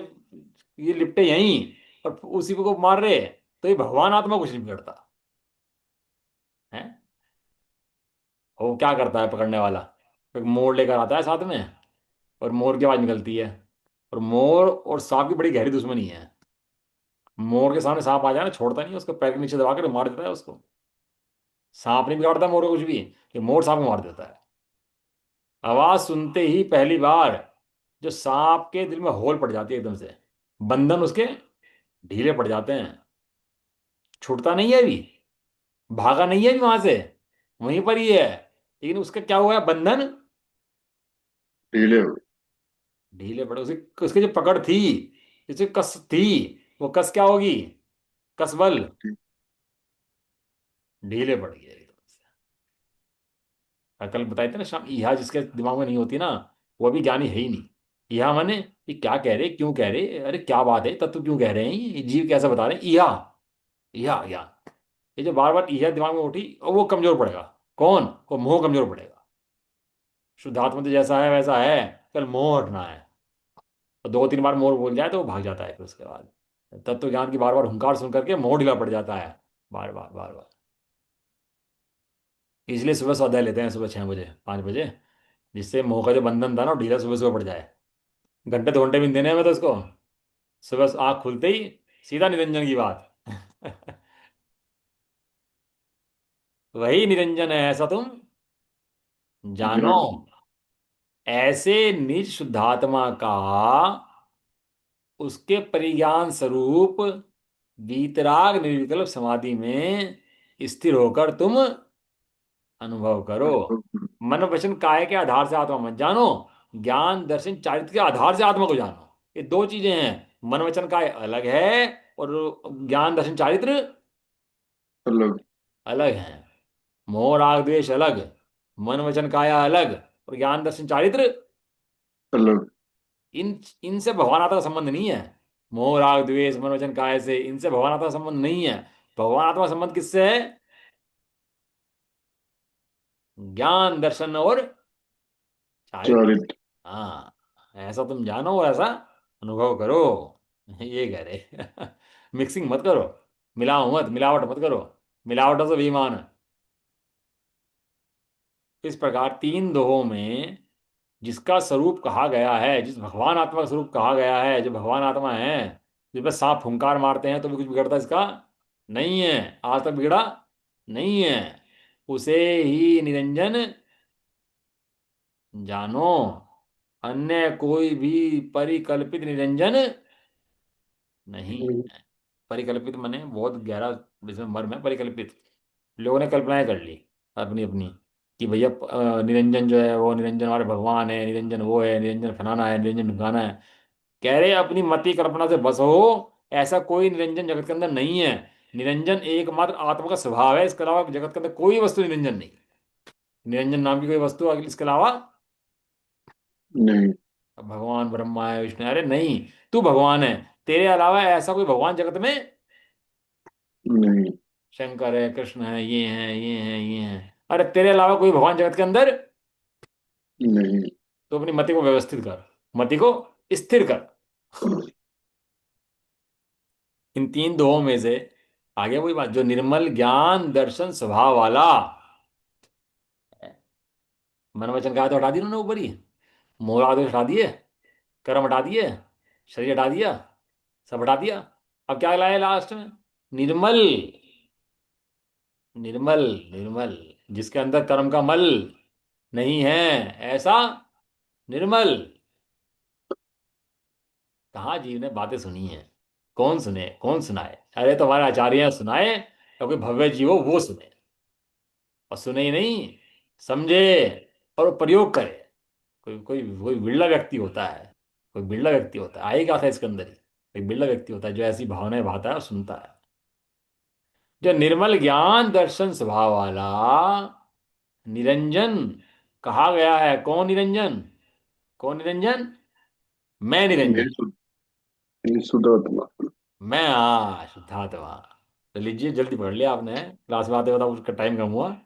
ये लिपटे यहीं, और उसी को मार रहे, तो ये भगवान आत्मा कुछ नहीं करता। वो क्या करता है पकड़ने वाला? एक मोर लेकर आता है साथ में, और मोर की आवाज निकलती है। और मोर और सांप की बड़ी गहरी दुश्मनी है। मोर के सामने सांप आ जाए ना, छोड़ता नहीं है उसको, पैर के नीचे दबा कर मार देता है उसको। सांप नहीं बिगाड़ता मोर को कुछ भी, ये मोर सांप को मार देता है। आवाज सुनते ही पहली बार जो सांप के दिल में होल पड़ जाती है एकदम से, बंधन उसके ढीले पड़ जाते हैं। छूटता नहीं है अभी, भागा नहीं है अभी वहां से, वहीं पर ही है। लेकिन उसका क्या हुआ है, बंधन ढीले हो ढीले पड़े। उसकी उसकी जो पकड़ थी, जिसकी कस थी, वो कस क्या होगी, कस बल गए। ढीले पड़ गए एकदम से। और कल बताए थे ना शाम, यह जिसके दिमाग में नहीं होती ना, वो अभी ज्ञानी है ही नहीं। यह माने ये क्या कह रहे, क्यों कह रहे, अरे क्या बात है, तत्व क्यों कह रहे हैं, ये जीव कैसे बता रहे हैं, यह ज्ञान। ये जो बार बार यह दिमाग में उठी, और वो कमजोर पड़ेगा। कौन? वो मोह कमजोर पड़ेगा। शुद्धात्मा तो जैसा है वैसा है, कल मोह हटना है। और दो तीन बार मोर बोल जाए तो वो भाग जाता है फिर उसके बाद। तत्व ज्ञान की बार बार हुंकार सुन करके मोह ढीला पड़ जाता है, बार बार बार बार। इसलिए सुबह स्वाध्याय लेते हैं, सुबह 6 बजे 5 बजे, जिससे मोह का जो बंधन था ना वो ढीला सुबह सुबह पड़ जाए। घंटे 2 घंटे भी नहीं देने हमें तो इसको। सुबह आँख खुलते ही सीधा निरंजन की बात। वही निरंजन है ऐसा तुम जानो। जान ऐसे निज शुद्धात्मा का उसके परिज्ञान स्वरूप वीतराग निर्विकल्प समाधि में स्थिर होकर तुम अनुभव करो। अनुभव मन वचन काया के आधार से आत्मा मत जानो, ज्ञान दर्शन चारित्र के आधार से आत्मा को जानो। ये दो चीजें हैं। मन वचन काय अलग है, और ज्ञान दर्शन चारित्र अलग अलग है। मोह राग द्वेष अलग, मन वचन काया अलग, और ज्ञान दर्शन चारित्र अलग। इन इनसे भगवान आत्मा का संबंध नहीं है। मोह राग द्वेष मन वचन काय से इनसे भगवान आत्मा का संबंध नहीं है। भगवान आत्मा का संबंध किससे है? ज्ञान दर्शन और चारित्र। चारित्र हाँ, ऐसा तुम जानो और ऐसा अनुभव करो। ये कह रहे। मिक्सिंग मत करो, मिलाओ मत, मिलावट मत करो। मिलावट से बेईमान है। इस प्रकार तीन दोहों में जिसका स्वरूप कहा गया है, जिस भगवान आत्मा का स्वरूप कहा गया है, जो भगवान आत्मा है, जिस पर सांप फुंकार मारते हैं तो भी कुछ बिगड़ता इसका नहीं है, आज तक बिगड़ा नहीं है। उसे ही निरंजन जानो, अन्य कोई भी परिकल्पित निरंजन नहीं। नहीं। परिकल्पित मने बहुत गहरा इसमें मर्म है। परिकल्पित लोगों ने कल्पनाएं कर ली अपनी अपनी, कि भैया निरंजन जो है वो निरंजन हमारे भगवान है, निरंजन वो है, निरंजन फलाना है, निरंजन ढुकाना है। कह रहे अपनी मति कल्पना से बस हो, ऐसा कोई निरंजन जगत के अंदर नहीं है। निरंजन एकमात्र आत्मा का स्वभाव है, इसके अलावा जगत के अंदर कोई वस्तु निरंजन नहीं। निरंजन नाम की कोई वस्तु आगे इसके अलावा, नहीं। अब भगवान ब्रह्मा है विष्णु है, अरे नहीं, तू भगवान है, तेरे अलावा ऐसा कोई भगवान जगत में, नहीं। शंकर है, कृष्ण है, ये हैं ये हैं ये हैं, अरे तेरे अलावा कोई भगवान जगत के अंदर। नहीं। तो अपनी मति को व्यवस्थित कर, मति को स्थिर कर। इन तीन दोहों में से आगे वही बात, जो निर्मल ज्ञान दर्शन स्वभाव वाला, मन वचन कहा तो हटा दिया उन्होंने ऊपर ही, मोह आदि हटा दिए, कर्म हटा दिए, शरीर हटा दिया, सब हटा दिया। अब क्या लाया लास्ट में? निर्मल। निर्मल, निर्मल, जिसके अंदर कर्म का मल नहीं है, ऐसा निर्मल। कहाँ जीव ने बातें सुनी है? कौन सुने, कौन सुनाए? अरे तुम्हारे आचार्य सुनाए, या कोई भव्य जीव हो वो सुने। और सुने ही नहीं, समझे और वो प्रयोग करे। कोई कोई कोई बिरला व्यक्ति होता है, कोई बिरला व्यक्ति होता है, आएगा था इसके अंदर ही, कोई बिरला व्यक्ति होता है जो ऐसी भावनाएं भाता है और सुनता है। जो निर्मल ज्ञान दर्शन स्वभाव वाला निरंजन कहा गया है। कौन निरंजन? कौन निरंजन? मैं निरंजन। ये शुद्धात्मा। मैं हाँ शुद्धात्मा। तो लीजिए, जल्दी पढ़ लिया आपने, क्लास में आते बताओ, उसका टाइम कम हुआ।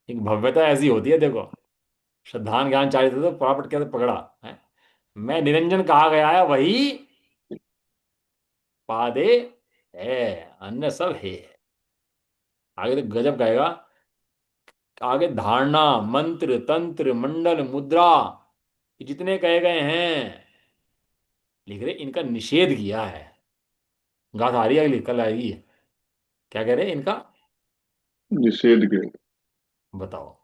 एक भव्यता ऐसी होती है देखो, श्रद्धान ज्ञान चाहिए तो परापट कैसे पकड़ा है। मैं निरंजन कहा गया है, वही पादे है, अन्य सब है। आगे तो गजब कहेगा, आगे धारणा, मंत्र, तंत्र, मंडल, मुद्रा, ये जितने कहे गए हैं, लिख रहे इनका निषेध किया है। गाथा आ रही है अगली, कल आएगी। क्या कह रहे हैं इनका? निषेध के। बताओ।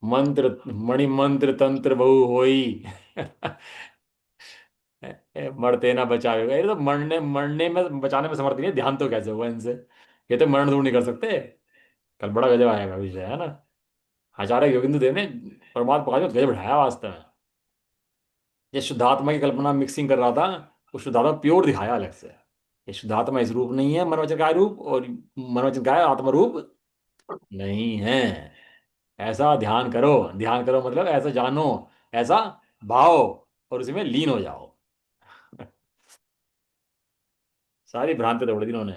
मंत्र, मणि मंत्र तंत्र बहु होई। मरते ना बचावेगा, ये तो मरने मरने में बचाने में समर्थ नहीं है, ध्यान तो कैसे हुआ इनसे। ये तो मरण दूर नहीं कर सकते। कल बड़ा गजब आएगा विषय, है ना। आचार्य योगिंद्र देव ने परमात्मा प्रकाश में गजब बढ़ाया वास्तव में। ये शुद्धात्मा की कल्पना मिक्सिंग कर रहा था, वो शुद्धात्मा प्योर दिखाया अलग से। ये शुद्धात्मा इस रूप नहीं है, मनोवचन का रूप, और मनोवचन का आत्मा रूप नहीं है। ऐसा ध्यान करो, ध्यान करो मतलब ऐसा जानो, ऐसा भाओ, और उसी में लीन हो जाओ। सारी भ्रांति तोड़ दी इन्होंने।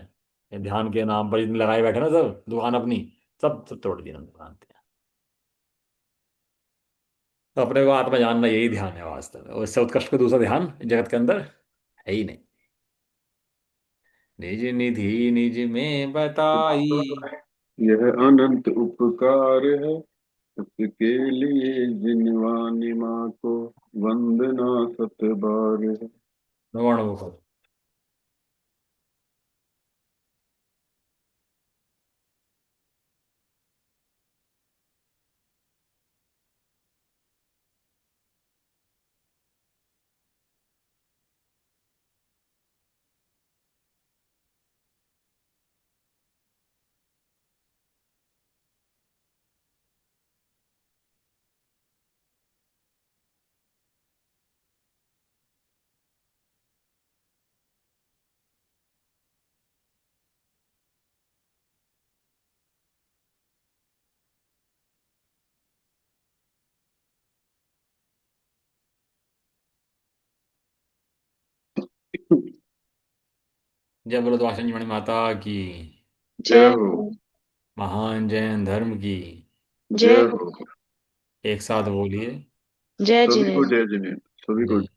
ये ध्यान के नाम पर जितने लगाए बैठे ना सब दुकान अपनी, सब सब तोड़ दी इन्होंने भ्रांति। तो अपने को आत्मा जानना यही ध्यान है वास्तव में, और इससे उत्कृष्ट को दूसरा ध्यान जगत के अंदर है ही नहीं। निज निधि निज में बताई। यह अनंत उपकार है उसके लिए जिनवानी माँ को वंदना सत बार है। नवाणु को। जय बोलो तो आशन मणि माता की। जय जय हो। हो। महान जैन धर्म की। जय जय हो। हो। एक साथ बोलिए। जय सभी को जिनेन्द्र। जय जिनेन्द्र, सभी को। जय।